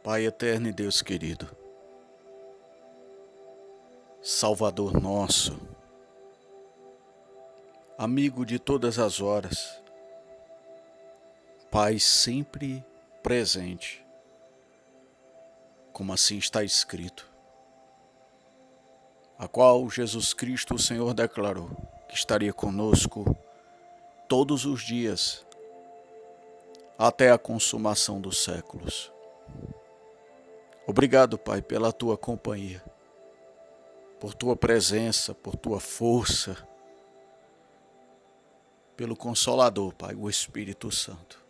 Pai eterno e Deus querido, Salvador nosso, amigo de todas as horas, Pai sempre presente, como assim está escrito, a qual Jesus Cristo, o Senhor, declarou que estaria conosco todos os dias, até a consumação dos séculos. Obrigado, Pai, pela tua companhia, por tua presença, por tua força, pelo Consolador, Pai, o Espírito Santo.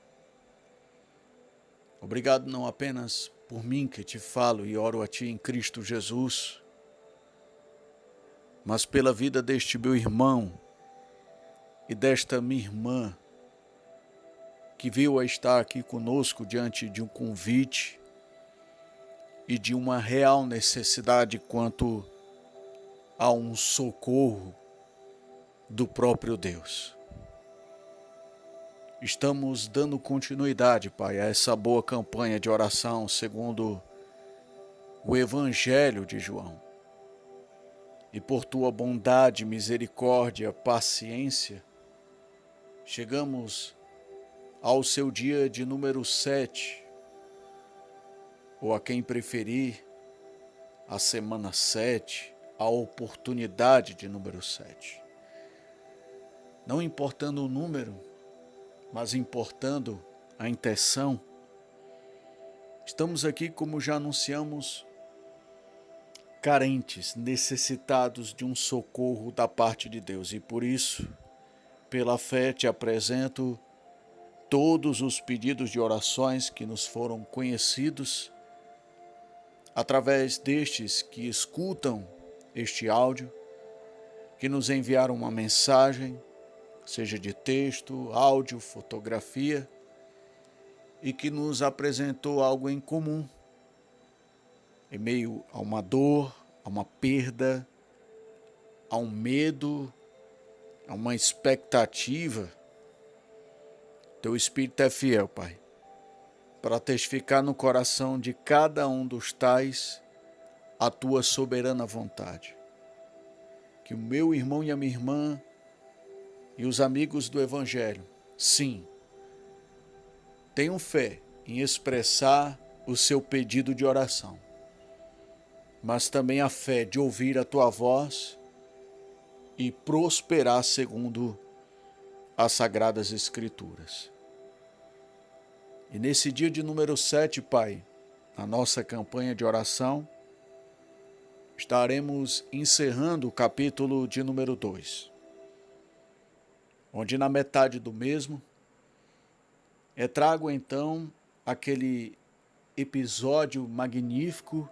Obrigado não apenas por mim que te falo e oro a ti em Cristo Jesus, mas pela vida deste meu irmão e desta minha irmã, que veio a estar aqui conosco diante de um convite e de uma real necessidade quanto a um socorro do próprio Deus. Estamos dando continuidade, Pai, a essa boa campanha de oração segundo o Evangelho de João. E por tua bondade, misericórdia, paciência, chegamos ao seu dia de número 7, ou a quem preferir, a semana 7, a oportunidade de número 7. Não importando o número, mas importando a intenção, estamos aqui, como já anunciamos, carentes, necessitados de um socorro da parte de Deus. E por isso, pela fé, te apresento todos os pedidos de orações que nos foram conhecidos através destes que escutam este áudio, que nos enviaram uma mensagem, seja de texto, áudio, fotografia, e que nos apresentou algo em comum, em meio a uma dor, a uma perda, a um medo, a uma expectativa. Teu Espírito é fiel, Pai, para testificar no coração de cada um dos tais a tua soberana vontade. Que o meu irmão e a minha irmã e os amigos do Evangelho, sim, tenham fé em expressar o seu pedido de oração, mas também a fé de ouvir a tua voz e prosperar segundo as Sagradas Escrituras. E nesse dia de número 7, Pai, na nossa campanha de oração, estaremos encerrando o capítulo de número 2, onde na metade do mesmo, trago então aquele episódio magnífico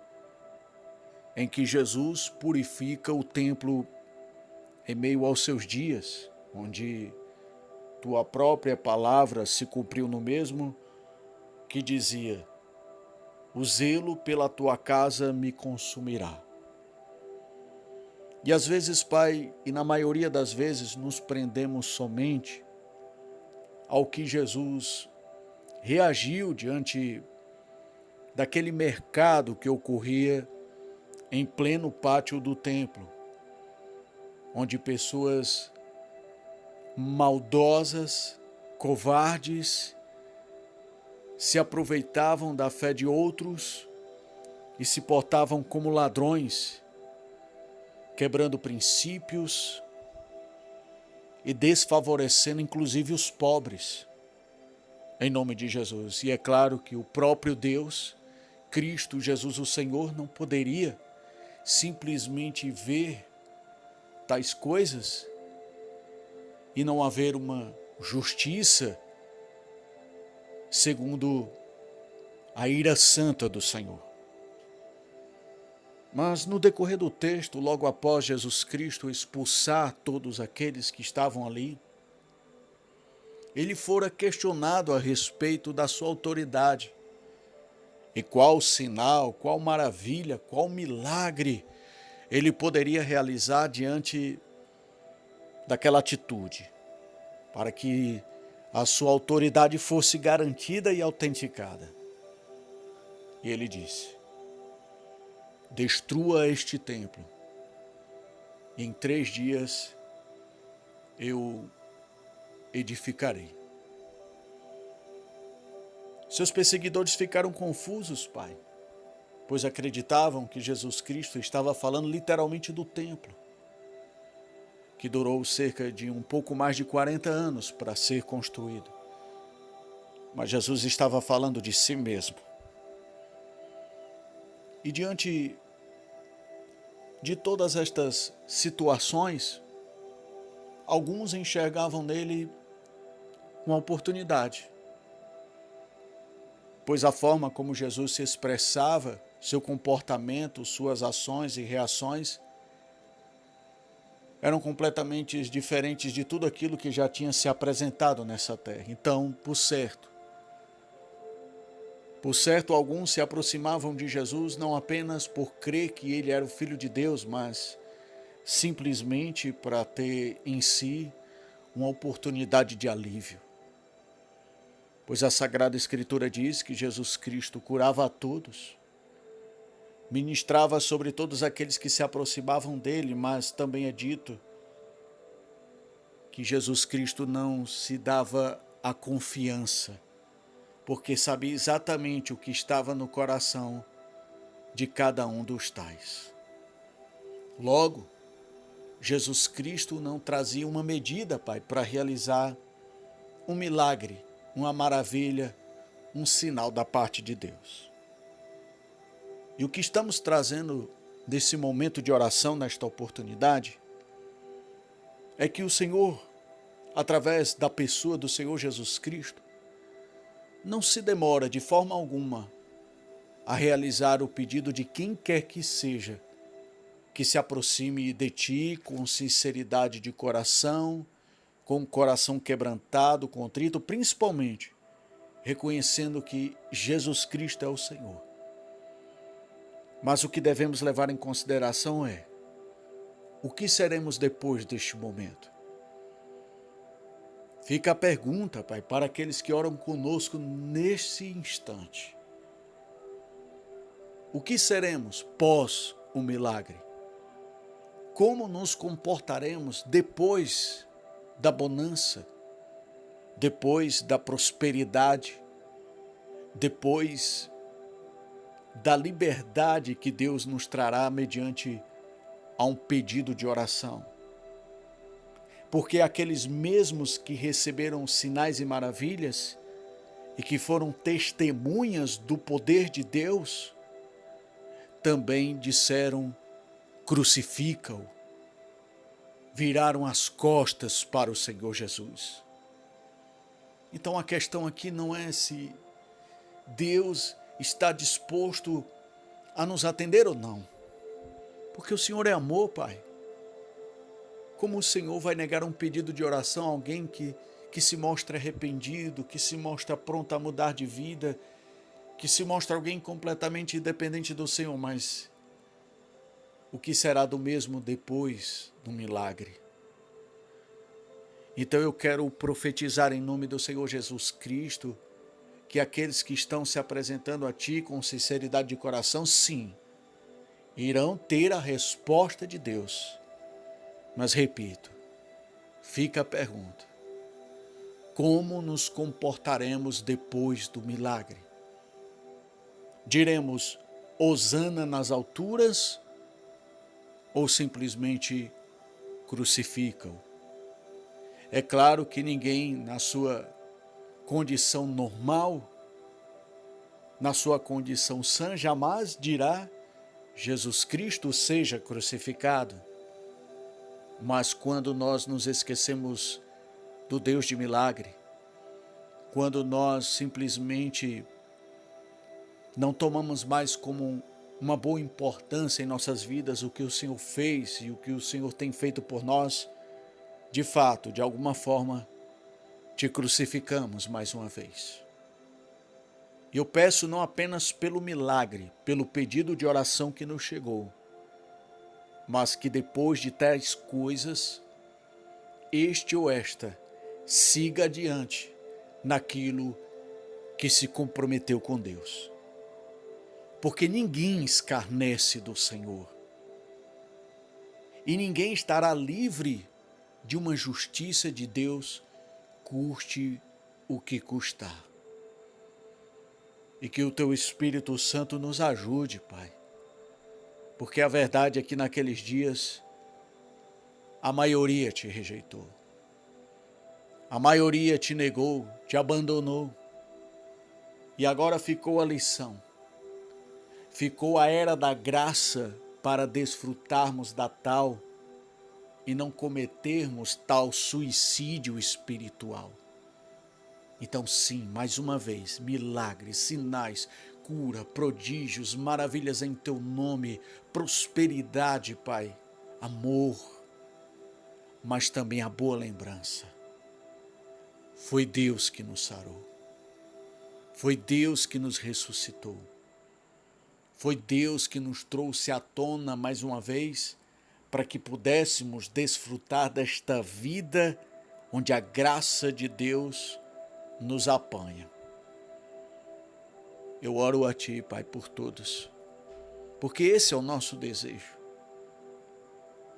em que Jesus purifica o templo em meio aos seus dias, onde tua própria palavra se cumpriu no mesmo, que dizia: o zelo pela tua casa me consumirá. E às vezes, Pai, e na maioria das vezes, nos prendemos somente ao que Jesus reagiu diante daquele mercado que ocorria em pleno pátio do templo, onde pessoas maldosas, covardes, se aproveitavam da fé de outros e se portavam como ladrões, quebrando princípios e desfavorecendo inclusive os pobres, em nome de Jesus. E é claro que o próprio Deus, Cristo Jesus o Senhor, não poderia simplesmente ver tais coisas e não haver uma justiça segundo a ira santa do Senhor. Mas no decorrer do texto, logo após Jesus Cristo expulsar todos aqueles que estavam ali, ele fora questionado a respeito da sua autoridade. E qual sinal, qual maravilha, qual milagre ele poderia realizar diante daquela atitude, para que a sua autoridade fosse garantida e autenticada. E ele disse: destrua este templo, e em 3 dias eu edificarei. Seus perseguidores ficaram confusos, Pai, pois acreditavam que Jesus Cristo estava falando literalmente do templo, que durou cerca de um pouco mais de 40 anos para ser construído. Mas Jesus estava falando de si mesmo. E diante de todas estas situações, alguns enxergavam nele uma oportunidade, pois a forma como Jesus se expressava, seu comportamento, suas ações e reações eram completamente diferentes de tudo aquilo que já tinha se apresentado nessa terra. Então, por certo, alguns se aproximavam de Jesus não apenas por crer que ele era o Filho de Deus, mas simplesmente para ter em si uma oportunidade de alívio. Pois a Sagrada Escritura diz que Jesus Cristo curava a todos, ministrava sobre todos aqueles que se aproximavam dele, mas também é dito que Jesus Cristo não se dava a confiança, porque sabia exatamente o que estava no coração de cada um dos tais. Logo, Jesus Cristo não trazia uma medida, Pai, para realizar um milagre, uma maravilha, um sinal da parte de Deus. E o que estamos trazendo desse momento de oração, nesta oportunidade, é que o Senhor, através da pessoa do Senhor Jesus Cristo, não se demora de forma alguma a realizar o pedido de quem quer que seja, que se aproxime de ti com sinceridade de coração, com o coração quebrantado, contrito, principalmente reconhecendo que Jesus Cristo é o Senhor. Mas o que devemos levar em consideração é: o que seremos depois deste momento? Fica a pergunta, Pai, para aqueles que oram conosco nesse instante. O que seremos pós o milagre? Como nos comportaremos depois da bonança, depois da prosperidade, depois da liberdade que Deus nos trará mediante a um pedido de oração? Porque aqueles mesmos que receberam sinais e maravilhas e que foram testemunhas do poder de Deus, também disseram: crucifica-o. Viraram as costas para o Senhor Jesus. Então a questão aqui não é se Deus está disposto a nos atender ou não. Porque o Senhor é amor, Pai. Como o Senhor vai negar um pedido de oração a alguém que se mostra arrependido, que se mostra pronto a mudar de vida, que se mostra alguém completamente independente do Senhor? Mas o que será do mesmo depois do milagre? Então eu quero profetizar em nome do Senhor Jesus Cristo que aqueles que estão se apresentando a Ti com sinceridade de coração, sim, irão ter a resposta de Deus. Mas repito, fica a pergunta: como nos comportaremos depois do milagre? Diremos hosana nas alturas ou simplesmente crucificam? É claro que ninguém na sua condição normal, na sua condição sã, jamais dirá Jesus Cristo seja crucificado. Mas quando nós nos esquecemos do Deus de milagre, quando nós simplesmente não tomamos mais como uma boa importância em nossas vidas o que o Senhor fez e o que o Senhor tem feito por nós, de fato, de alguma forma, te crucificamos mais uma vez. E eu peço não apenas pelo milagre, pelo pedido de oração que nos chegou, mas que depois de tais coisas, este ou esta siga adiante naquilo que se comprometeu com Deus. porque ninguém escarnece do Senhor. E ninguém estará livre de uma justiça de Deus, custe o que custar. E que o Teu Espírito Santo nos ajude, Pai. Porque a verdade é que naqueles dias, a maioria te rejeitou. A maioria te negou, te abandonou. E agora ficou a lição. Ficou a era da graça para desfrutarmos da tal e não cometermos tal suicídio espiritual. Então sim, mais uma vez, milagres, sinais, cura, prodígios, maravilhas em Teu nome, prosperidade, Pai, amor, mas também a boa lembrança. Foi Deus que nos sarou. Foi Deus que nos ressuscitou. Foi Deus que nos trouxe à tona mais uma vez para que pudéssemos desfrutar desta vida onde a graça de Deus nos apanha. Eu oro a Ti, Pai, por todos, porque esse é o nosso desejo.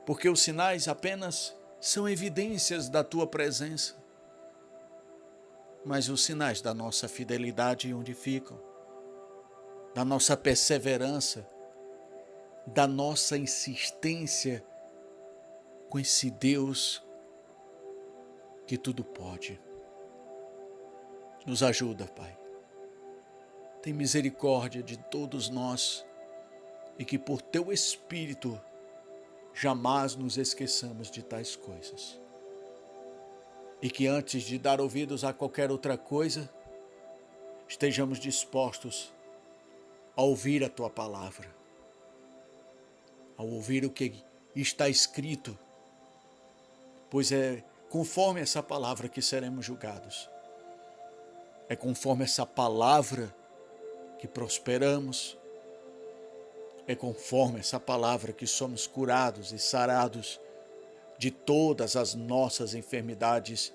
Porque os sinais apenas são evidências da Tua presença, mas os sinais da nossa fidelidade onde ficam? Da nossa perseverança, da nossa insistência com esse Deus que tudo pode. Nos ajuda, Pai. Tem misericórdia de todos nós e que por Teu Espírito jamais nos esqueçamos de tais coisas. E que antes de dar ouvidos a qualquer outra coisa, estejamos dispostos a ouvir a Tua palavra, ao ouvir o que está escrito, pois é conforme essa palavra que seremos julgados. É conforme essa palavra que prosperamos, é conforme essa palavra que somos curados e sarados de todas as nossas enfermidades,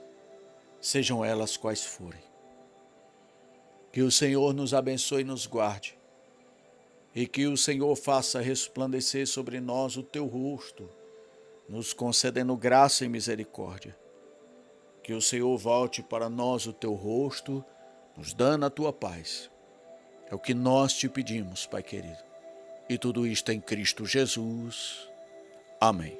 sejam elas quais forem. Que o Senhor nos abençoe e nos guarde, e que o Senhor faça resplandecer sobre nós o Teu rosto, nos concedendo graça e misericórdia. Que o Senhor volte para nós o Teu rosto, nos dando a Tua paz. É o que nós Te pedimos, Pai querido. E tudo isto em Cristo Jesus. Amém.